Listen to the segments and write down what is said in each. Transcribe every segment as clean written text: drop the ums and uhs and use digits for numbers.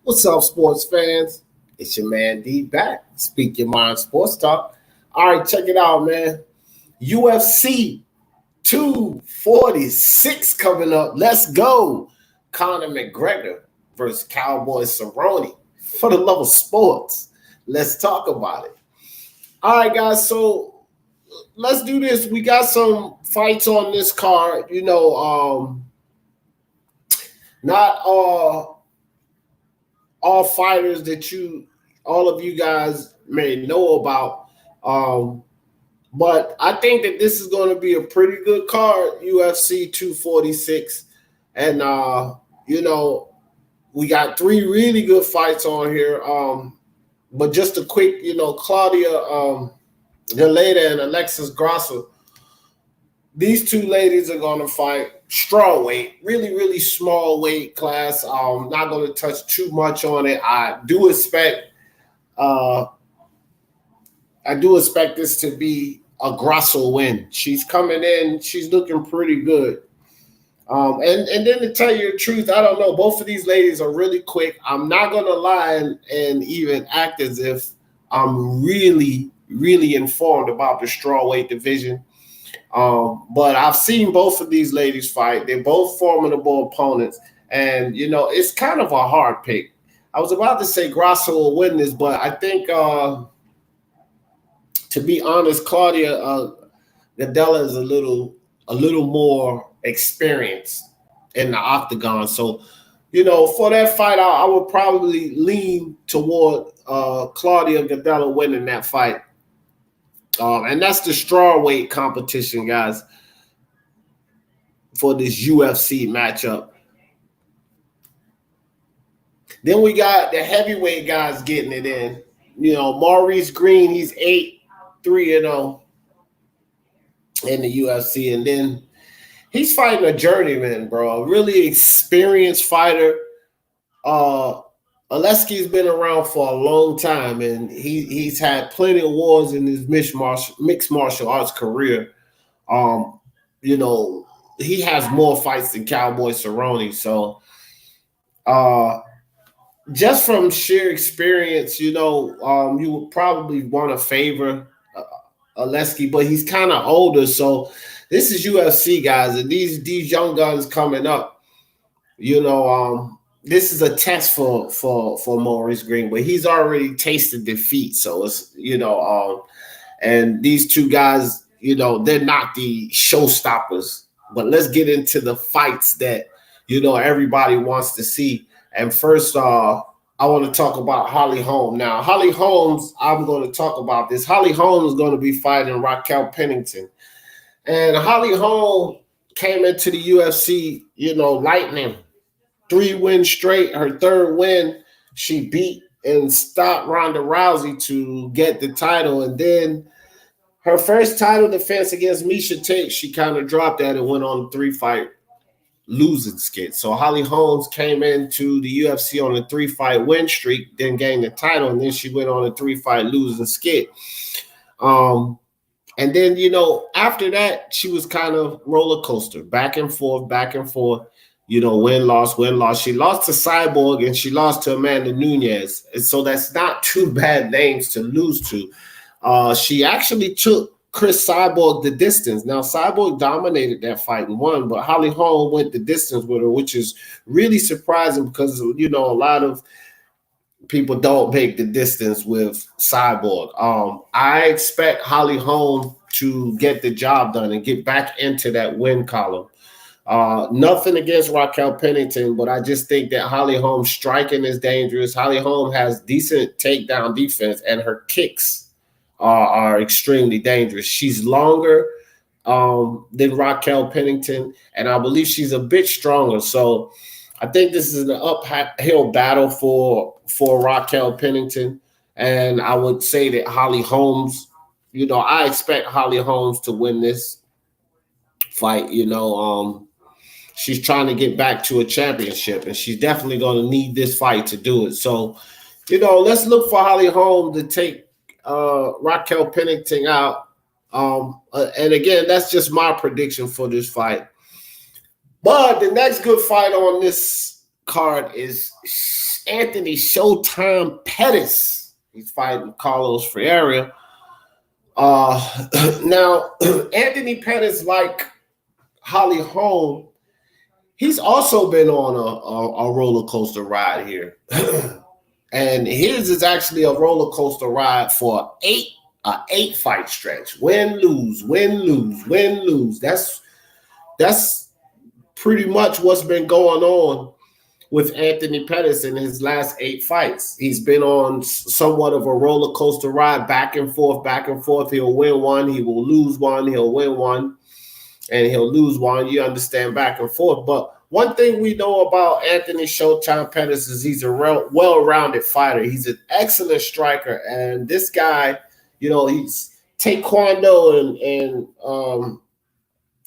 What's up, sports fans? It's your man D back. Speak Your Mind Sports Talk. All right, check it out, man. UFC 246 coming up. Let's go. Conor McGregor versus Cowboy Cerrone. For the love of sports, let's talk about it. All right, guys. So let's do this. We got some fights on this card. Not all fighters that all of you guys may know about. But I think that this is going to be a pretty good card, UFC 246. And, we got three really good fights on here. But just a quick, Claudia Galeta and Alexis Grasso. These two ladies are going to fight straw weight, really, really small weight class. Not going to touch too much on it. I do expect this to be a Grasso win. She's coming in. She's looking pretty good. And then to tell you the truth, I don't know. Both of these ladies are really quick. I'm not going to lie and even act as if I'm really, really informed about the strawweight division. But I've seen both of these ladies fight. They're both formidable opponents. And, it's kind of a hard pick. I was about to say Grasso will win this, but I think, to be honest, Claudia Nadella is a little more experienced in the octagon. So, for that fight, I would probably lean toward Claudia Nadella winning that fight. And that's the strawweight competition, guys, for this UFC matchup. Then we got the heavyweight guys getting it in. Maurice Green, he's 8-3-0 in the UFC. And then he's fighting a journeyman, bro, a really experienced fighter. Oleski's been around for a long time, and he's had plenty of wars in his mixed martial arts career. He has more fights than Cowboy Cerrone. So, just from sheer experience, you would probably want to favor Oleski, but he's kind of older. So, this is UFC, guys, and these young guns coming up. This is a test for Maurice Green, but he's already tasted defeat. So it's and these two guys, they're not the showstoppers. But let's get into the fights that everybody wants to see. And first, I want to talk about Holly Holm. Now, Holly Holmes, I'm going to talk about this. Holly Holm is going to be fighting Raquel Pennington, and Holly Holm came into the UFC, lightning. 3 wins straight. Her third win, she beat and stopped Ronda Rousey to get the title. And then her first title defense against Miesha Tate, she kind of dropped that and went on a 3-fight losing skid. So Holly Holmes came into the UFC on a 3-fight win streak, then gained the title, and then she went on a 3-fight losing skid. And then, after that, she was kind of roller coaster, back and forth. Win-loss. She lost to Cyborg and she lost to Amanda Nunes. And so that's not two bad names to lose to. She actually took Chris Cyborg the distance. Now, Cyborg dominated that fight and won, but Holly Holm went the distance with her, which is really surprising because, a lot of people don't make the distance with Cyborg. I expect Holly Holm to get the job done and get back into that win column. Nothing against Raquel Pennington, but I just think that Holly Holm's striking is dangerous. Holly Holm has decent takedown defense, and her kicks are extremely dangerous. She's longer than Raquel Pennington, and I believe she's a bit stronger. So I think this is an uphill battle for Raquel Pennington, and I would say that Holly Holmes, I expect Holly Holmes to win this fight. She's trying to get back to a championship, and she's definitely going to need this fight to do it. So, let's look for Holly Holm to take Raquel Pennington out. And again, that's just my prediction for this fight. But the next good fight on this card is Anthony Showtime Pettis. He's fighting Carlos Ferreira. Now, Anthony Pettis, like Holly Holm, he's also been on a roller coaster ride here. And his is actually a roller coaster ride for an 8-fight stretch. Win, lose, win, lose, win, lose. That's pretty much what's been going on with Anthony Pettis in his last 8 fights. He's been on somewhat of a roller coaster ride, back and forth, back and forth. He'll win one, he will lose one, he'll win one, and he'll lose one. You understand, back and forth. But one thing we know about Anthony Showtime Pettis is he's a well-rounded fighter. He's an excellent striker. And this guy, you know, he's Taekwondo and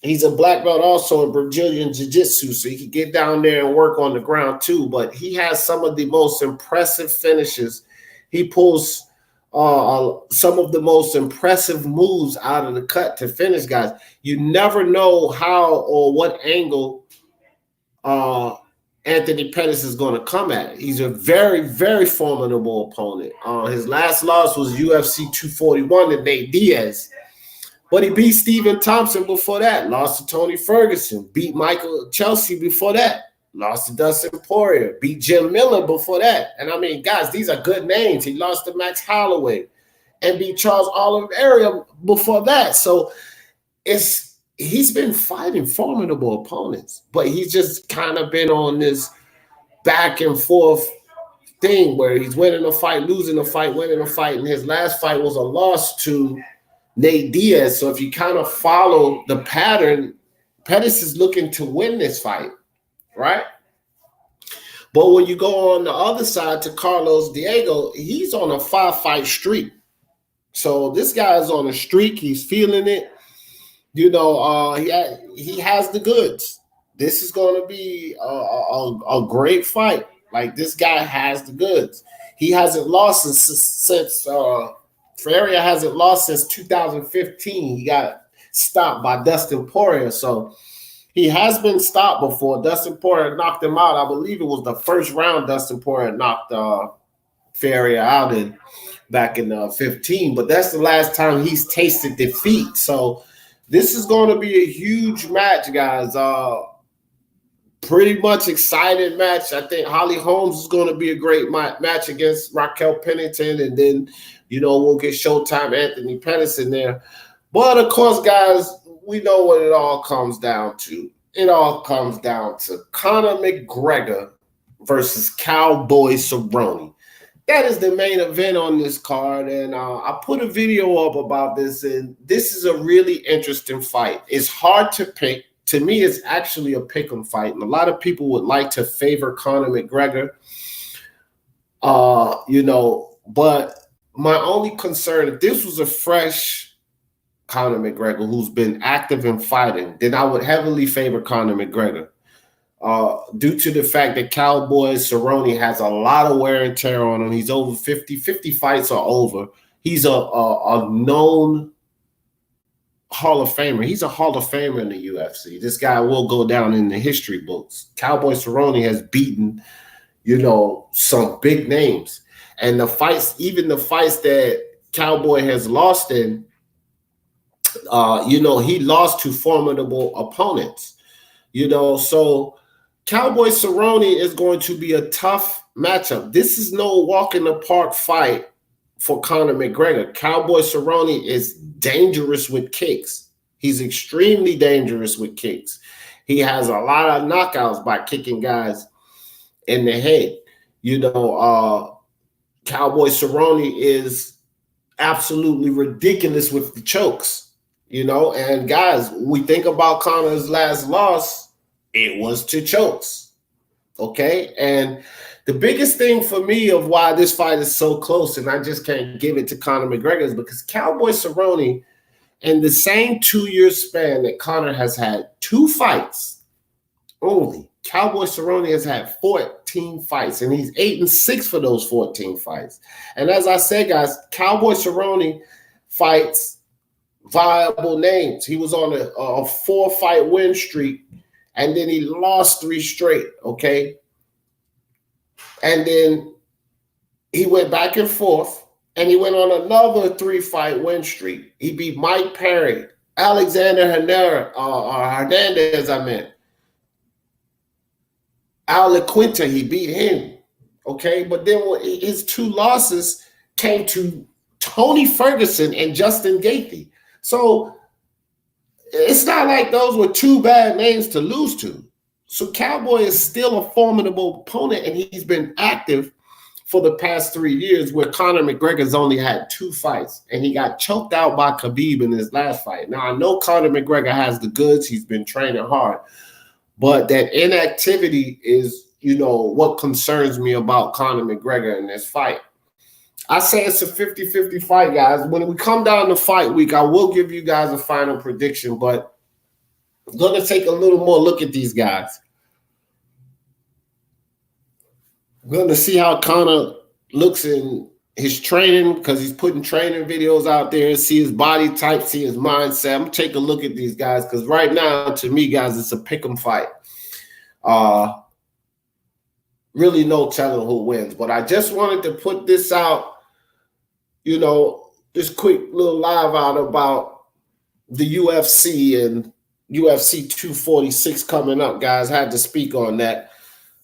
he's a black belt also in Brazilian Jiu-Jitsu, so he can get down there and work on the ground too. But he has some of the most impressive finishes. He pulls some of the most impressive moves out of the cut to finish guys. You never know how or what angle Anthony Pettis is going to come at. He's a very, very formidable opponent. His last loss was UFC 241 to Nate Diaz. But he beat Stephen Thompson before that, lost to Tony Ferguson, beat Michael Chelsea before that, lost to Dustin Poirier, beat Jim Miller before that. And I mean, guys, these are good names. He lost to Max Holloway and beat Charles Oliveira before that. So he's been fighting formidable opponents, but he's just kind of been on this back and forth thing where he's winning a fight, losing a fight, winning a fight. And his last fight was a loss to Nate Diaz. So if you kind of follow the pattern, Pettis is looking to win this fight, right? But when you go on the other side to Carlos Diego, he's on a 5-fight streak. So this guy is on a streak. He's feeling it. You know, he has the goods. This is going to be a great fight. Like, this guy has the goods. He hasn't lost since Ferreira hasn't lost since 2015. He got stopped by Dustin Poirier. So he has been stopped before. Dustin Poirier knocked him out. I believe it was the first round Dustin Poirier knocked Ferreira out in back in 15. But that's the last time he's tasted defeat. So this is going to be a huge match, guys. Pretty much excited match. I think Holly Holmes is going to be a great match against Raquel Pennington. And then, you know, we'll get Showtime Anthony Pettis in there. But, of course, guys, we know what it all comes down to. It all comes down to Conor McGregor versus Cowboy Cerrone. That is the main event on this card, and I put a video up about this, and this is a really interesting fight. It's hard to pick. To me, it's actually a pick'em fight, and a lot of people would like to favor Conor McGregor, you know, but my only concern, if this was a fresh Conor McGregor who's been active in fighting, then I would heavily favor Conor McGregor. Due to the fact that Cowboy Cerrone has a lot of wear and tear on him. He's over 50 fights are over. He's a known Hall of Famer. He's a Hall of Famer in the UFC. This guy will go down in the history books. Cowboy Cerrone has beaten, you know, some big names. And the fights, even the fights that Cowboy has lost in, you know, he lost to formidable opponents, you know, so Cowboy Cerrone is going to be a tough matchup. This is no walk in the park fight for Conor McGregor. Cowboy Cerrone is dangerous with kicks. He's extremely dangerous with kicks. He has a lot of knockouts by kicking guys in the head. You know, Cowboy Cerrone is absolutely ridiculous with the chokes, you know. And guys, we think about Conor's last loss, it was to chokes, okay? And the biggest thing for me of why this fight is so close, and I just can't give it to Conor McGregor, is because Cowboy Cerrone, in the same 2-year span that Conor has had 2 fights only, Cowboy Cerrone has had 14 fights, and he's 8-6 for those 14 fights. And as I said, guys, Cowboy Cerrone fights viable names. He was on a 4-fight win streak, and then he lost 3 straight, okay? And then he went back and forth, and he went on another 3-fight win streak. He beat Mike Perry, Alexander Hernandez, Al LaQuinta, he beat him. Okay, but then his 2 losses came to Tony Ferguson and Justin Gaethje. So it's not like those were 2 bad names to lose to. So Cowboy is still a formidable opponent, and he's been active for the past 3 years, where Conor McGregor's only had 2 fights, and he got choked out by Khabib in his last fight. Now, I know Conor McGregor has the goods. He's been training hard. But that inactivity is, what concerns me about Conor McGregor in this fight. I say it's a 50-50 fight, guys. When we come down to fight week, I will give you guys a final prediction, but I'm going to take a little more look at these guys. We're going to see how Conor looks in his training, because he's putting training videos out there, see his body type, see his mindset. I'm going to take a look at these guys, because right now, to me, guys, it's a pick'em fight. Really no telling who wins. But I just wanted to put this out, this quick little live out about the UFC and UFC 246 coming up, guys. Had to speak on that.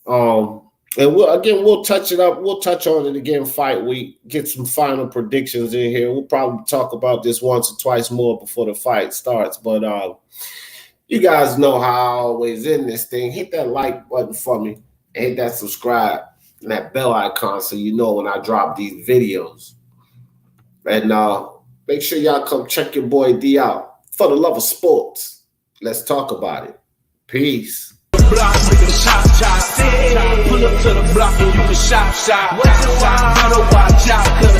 And we'll touch it up. We'll touch on it again fight week, get some final predictions in here. We'll probably talk about this once or twice more before the fight starts. But you guys know how I always end this thing. Hit that like button for me. And hit that subscribe and that bell icon so you know when I drop these videos. And make sure y'all come check your boy D out. For the love of sports, let's talk about it. Peace. Block, pull up to the block and you can shop. Better watch out, cause